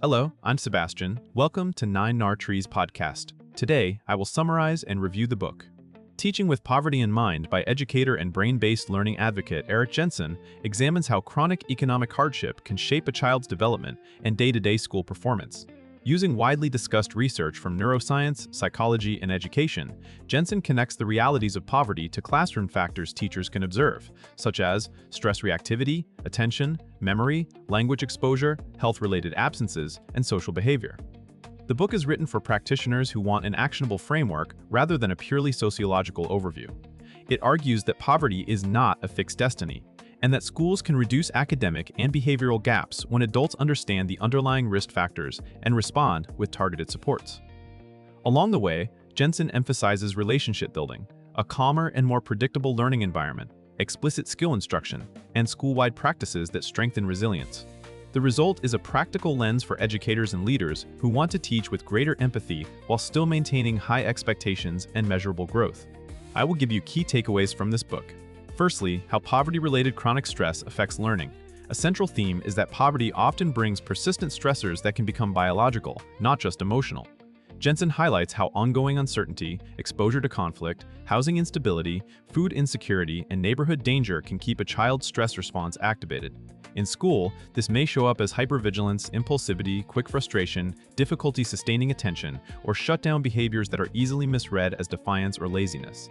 Hello, I'm Sebastian. Welcome to 9 Trees podcast. Today, I will summarize and review the book. Teaching with Poverty in Mind by educator and brain-based learning advocate Jensen examines how chronic economic hardship can shape a child's development and day-to-day school performance. Using widely discussed research from neuroscience, psychology, and education, Jensen connects the realities of poverty to classroom factors teachers can observe, such as stress reactivity, attention, memory, language exposure, health-related absences, and social behavior. The book is written for practitioners who want an actionable framework rather than a purely sociological overview. It argues that poverty is not a fixed destiny, and that schools can reduce academic and behavioral gaps when adults understand the underlying risk factors and respond with targeted supports. Along the way, Jensen emphasizes relationship building, a calmer and more predictable learning environment, explicit skill instruction, and school-wide practices that strengthen resilience. The result is a practical lens for educators and leaders who want to teach with greater empathy while still maintaining high expectations and measurable growth. I will give you key takeaways from this book. Firstly, how poverty-related chronic stress affects learning. A central theme is that poverty often brings persistent stressors that can become biological, not just emotional. Jensen highlights how ongoing uncertainty, exposure to conflict, housing instability, food insecurity, and neighborhood danger can keep a child's stress response activated. In school, this may show up as hypervigilance, impulsivity, quick frustration, difficulty sustaining attention, or shutdown behaviors that are easily misread as defiance or laziness.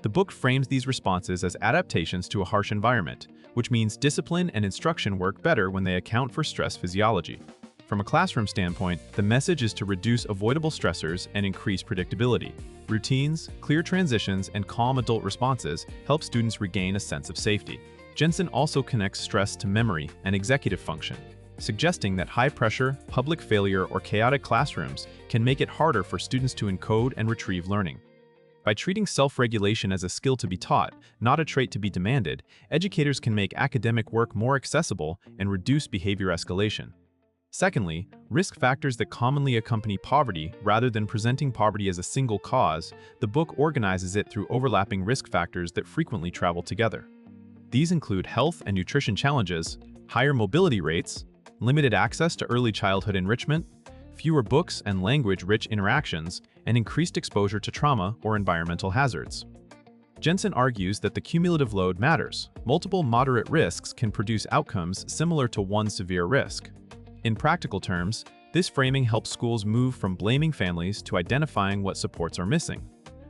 The book frames these responses as adaptations to a harsh environment, which means discipline and instruction work better when they account for stress physiology. From a classroom standpoint, the message is to reduce avoidable stressors and increase predictability. Routines, clear transitions, and calm adult responses help students regain a sense of safety. Jensen also connects stress to memory and executive function, suggesting that high-pressure, public failure, or chaotic classrooms can make it harder for students to encode and retrieve learning. By treating self-regulation as a skill to be taught, not a trait to be demanded, educators can make academic work more accessible and reduce behavior escalation. Secondly, risk factors that commonly accompany poverty. Rather than presenting poverty as a single cause, the book organizes it through overlapping risk factors that frequently travel together. These include health and nutrition challenges, higher mobility rates, limited access to early childhood enrichment, fewer books and language-rich interactions, and increased exposure to trauma or environmental hazards. Jensen argues that the cumulative load matters. Multiple moderate risks can produce outcomes similar to one severe risk. In practical terms, this framing helps schools move from blaming families to identifying what supports are missing.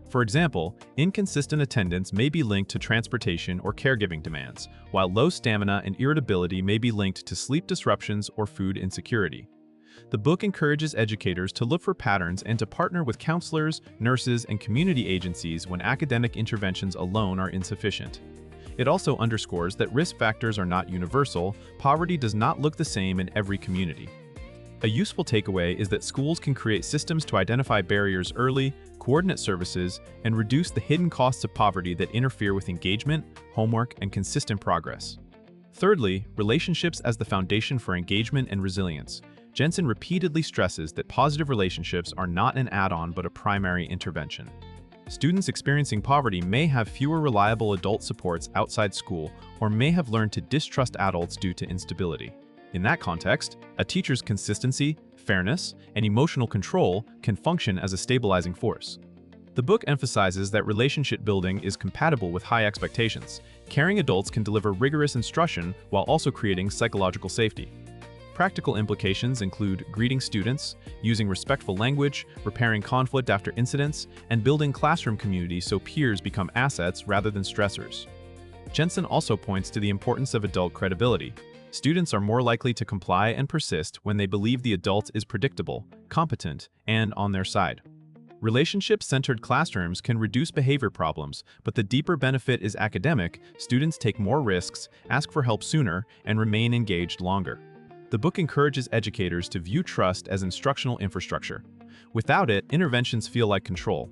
For example, inconsistent attendance may be linked to transportation or caregiving demands, while low stamina and irritability may be linked to sleep disruptions or food insecurity. The book encourages educators to look for patterns and to partner with counselors, nurses, and community agencies when academic interventions alone are insufficient. It also underscores that risk factors are not universal. Poverty does not look the same in every community. A useful takeaway is that schools can create systems to identify barriers early, coordinate services, and reduce the hidden costs of poverty that interfere with engagement, homework, and consistent progress. Thirdly, relationships as the foundation for engagement and resilience. Jensen repeatedly stresses that positive relationships are not an add-on but a primary intervention. Students experiencing poverty may have fewer reliable adult supports outside school or may have learned to distrust adults due to instability. In that context, a teacher's consistency, fairness, and emotional control can function as a stabilizing force. The book emphasizes that relationship building is compatible with high expectations. Caring adults can deliver rigorous instruction while also creating psychological safety. Practical implications include greeting students, using respectful language, repairing conflict after incidents, and building classroom communities so peers become assets rather than stressors. Jensen also points to the importance of adult credibility. Students are more likely to comply and persist when they believe the adult is predictable, competent, and on their side. Relationship-centered classrooms can reduce behavior problems, but the deeper benefit is academic. Students take more risks, ask for help sooner, and remain engaged longer. The book encourages educators to view trust as instructional infrastructure. Without it, interventions feel like control.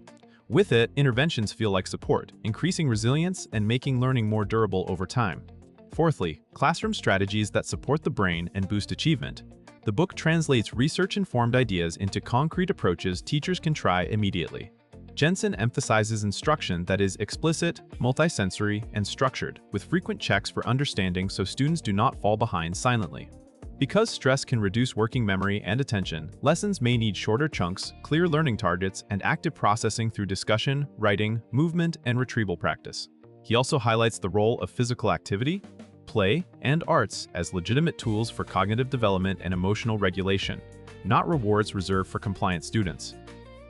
With it, interventions feel like support, increasing resilience and making learning more durable over time. Fourthly, classroom strategies that support the brain and boost achievement. The book translates research-informed ideas into concrete approaches teachers can try immediately. Jensen emphasizes instruction that is explicit, multisensory, and structured, with frequent checks for understanding so students do not fall behind silently. Because stress can reduce working memory and attention, lessons may need shorter chunks, clear learning targets, and active processing through discussion, writing, movement, and retrieval practice. He also highlights the role of physical activity, play, and arts as legitimate tools for cognitive development and emotional regulation, not rewards reserved for compliant students.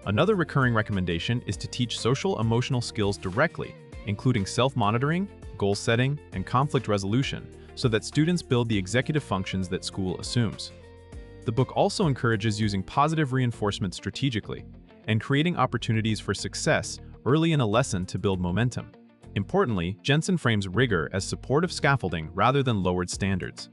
Another recurring recommendation is to teach social-emotional skills directly, including self-monitoring, goal setting, and conflict resolution, so that students build the executive functions that school assumes. The book also encourages using positive reinforcement strategically and creating opportunities for success early in a lesson to build momentum. Importantly, Jensen frames rigor as supportive scaffolding rather than lowered standards.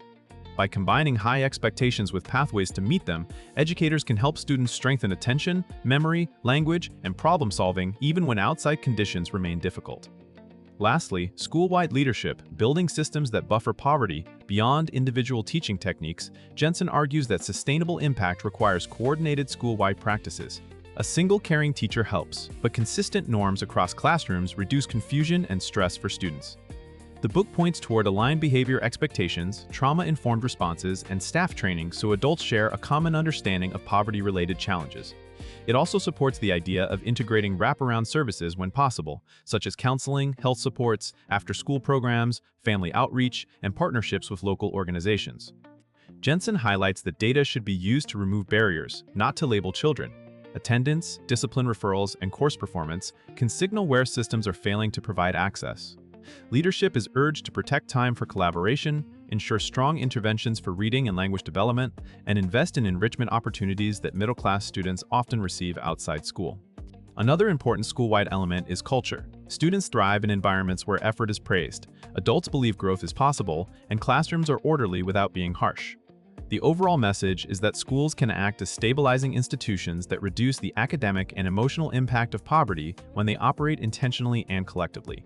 By combining high expectations with pathways to meet them, educators can help students strengthen attention, memory, language, and problem-solving even when outside conditions remain difficult. Lastly, school-wide leadership, building systems that buffer poverty beyond individual teaching techniques. Jensen argues that sustainable impact requires coordinated school-wide practices. A single caring teacher helps, but consistent norms across classrooms reduce confusion and stress for students. The book points toward aligned behavior expectations, trauma-informed responses, and staff training so adults share a common understanding of poverty-related challenges. It also supports the idea of integrating wraparound services when possible, such as counseling, health supports, after-school programs, family outreach, and partnerships with local organizations. Jensen highlights that data should be used to remove barriers, not to label children. Attendance, discipline referrals, and course performance can signal where systems are failing to provide access. Leadership is urged to protect time for collaboration, ensure strong interventions for reading and language development, and invest in enrichment opportunities that middle-class students often receive outside school. Another important school-wide element is culture. Students thrive in environments where effort is praised, adults believe growth is possible, and classrooms are orderly without being harsh. The overall message is that schools can act as stabilizing institutions that reduce the academic and emotional impact of poverty when they operate intentionally and collectively.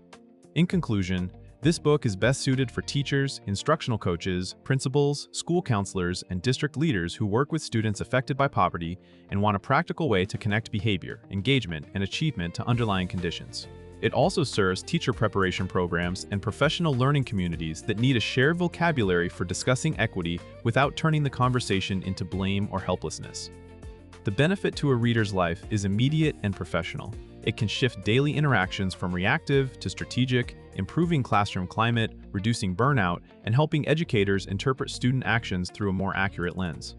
In conclusion, this book is best suited for teachers, instructional coaches, principals, school counselors, and district leaders who work with students affected by poverty and want a practical way to connect behavior, engagement, and achievement to underlying conditions. It also serves teacher preparation programs and professional learning communities that need a shared vocabulary for discussing equity without turning the conversation into blame or helplessness. The benefit to a reader's life is immediate and professional. It can shift daily interactions from reactive to strategic, improving classroom climate, reducing burnout, and helping educators interpret student actions through a more accurate lens.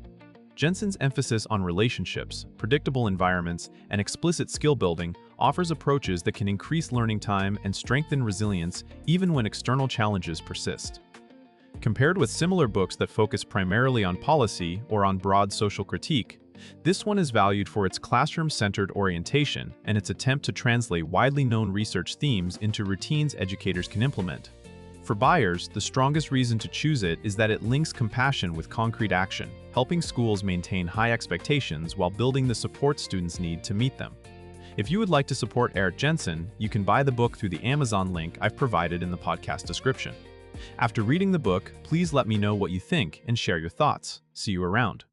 Jensen's emphasis on relationships, predictable environments, and explicit skill building offers approaches that can increase learning time and strengthen resilience even when external challenges persist. Compared with similar books that focus primarily on policy or on broad social critique, this one is valued for its classroom-centered orientation and its attempt to translate widely known research themes into routines educators can implement. For buyers, the strongest reason to choose it is that it links compassion with concrete action, helping schools maintain high expectations while building the support students need to meet them. If you would like to support Eric Jensen, you can buy the book through the Amazon link I've provided in the podcast description. After reading the book, please let me know what you think and share your thoughts. See you around.